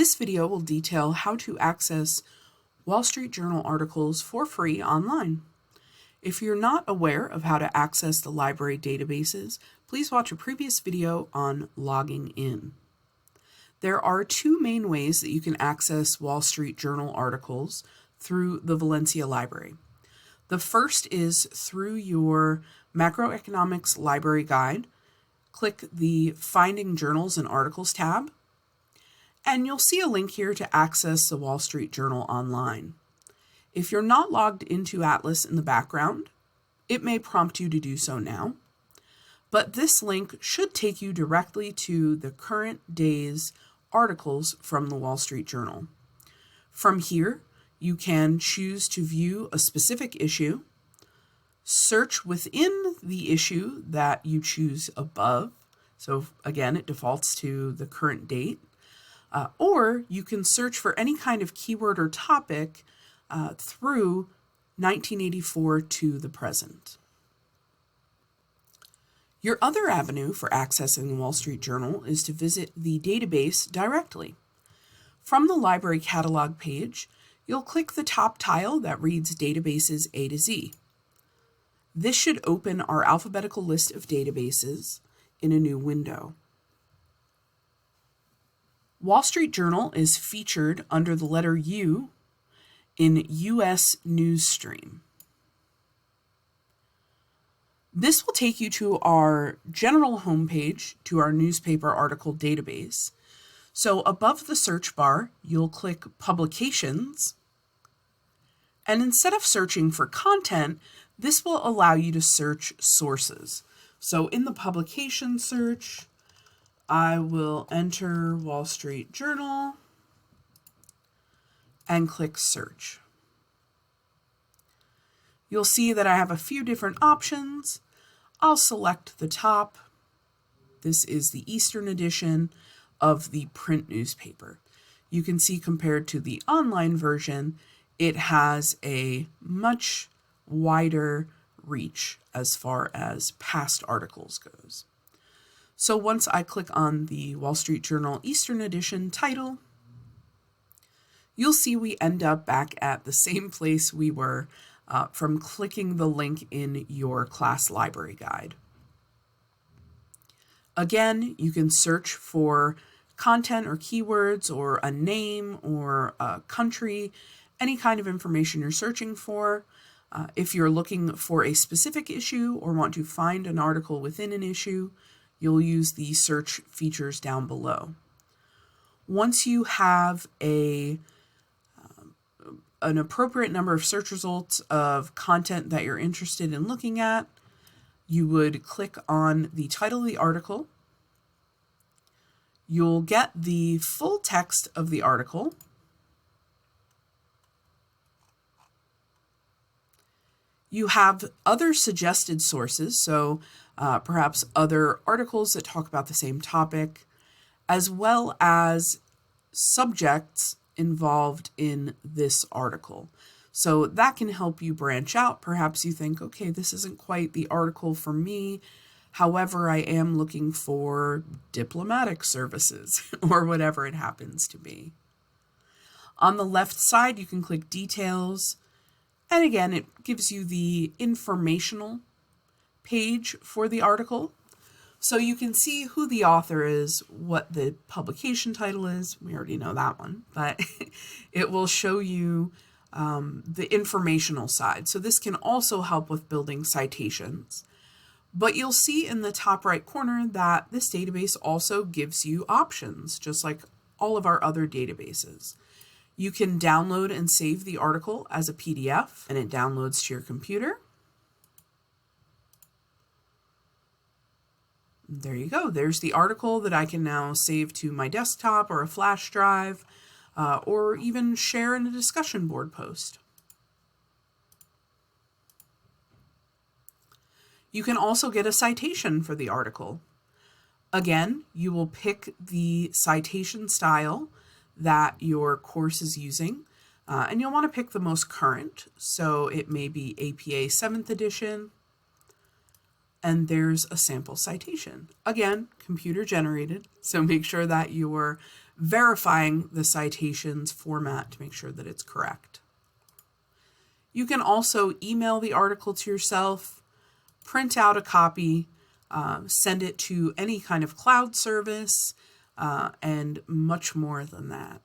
This video will detail how to access Wall Street Journal articles for free online. If you're not aware of how to access the library databases, please watch a previous video on logging in. There are two main ways that you can access Wall Street Journal articles through the Valencia Library. The first is through your Macroeconomics Library Guide. Click the Finding Journals and Articles tab, and you'll see a link here to access the Wall Street Journal online. If you're not logged into Atlas in the background, it may prompt you to do so now, but this link should take you directly to the current day's articles from the Wall Street Journal. From here, you can choose to view a specific issue, search within the issue that you choose above. So again, it defaults to the current date. Or you can search for any kind of keyword or topic through 1984 to the present. Your other avenue for accessing the Wall Street Journal is to visit the database directly. From the library catalog page, you'll click the top tile that reads Databases A to Z. This should open our alphabetical list of databases in a new window. Wall Street Journal is featured under the letter U in U.S. News Stream. This will take you to our general homepage, to our newspaper article database. So above the search bar, you'll click Publications, and instead of searching for content, this will allow you to search sources. So in the publication search, I will enter Wall Street Journal and click search. You'll see that I have a few different options. I'll select the top. This is the Eastern edition of the print newspaper. You can see compared to the online version, it has a much wider reach as far as past articles goes. So once I click on the Wall Street Journal Eastern Edition title, you'll see we end up back at the same place we were from clicking the link in your class library guide. Again, you can search for content or keywords or a name or a country, any kind of information you're searching for. If you're looking for a specific issue or want to find an article within an issue, you'll use the search features down below. Once you have an appropriate number of search results of content that you're interested in looking at, you would click on the title of the article. You'll get the full text of the article. You have other suggested sources, so perhaps other articles that talk about the same topic, as well as subjects involved in this article. So that can help you branch out. Perhaps you think, okay, this isn't quite the article for me. However, I am looking for diplomatic services or whatever it happens to be. On the left side, you can click Details. And again, it gives you the informational page for the article. So you can see who the author is, what the publication title is. We already know that one, but it will show you the informational side. So this can also help with building citations. But you'll see in the top right corner that this database also gives you options, just like all of our other databases. You can download and save the article as a PDF, and it downloads to your computer. There you go. There's the article that I can now save to my desktop or a flash drive, or even share in a discussion board post. You can also get a citation for the article. Again, you will pick the citation style that your course is using, and you'll want to pick the most current. So it may be APA 7th edition, and there's a sample citation. Again, computer generated, so make sure that you're verifying the citation's format to make sure that it's correct. You can also email the article to yourself, print out a copy, send it to any kind of cloud service, and much more than that.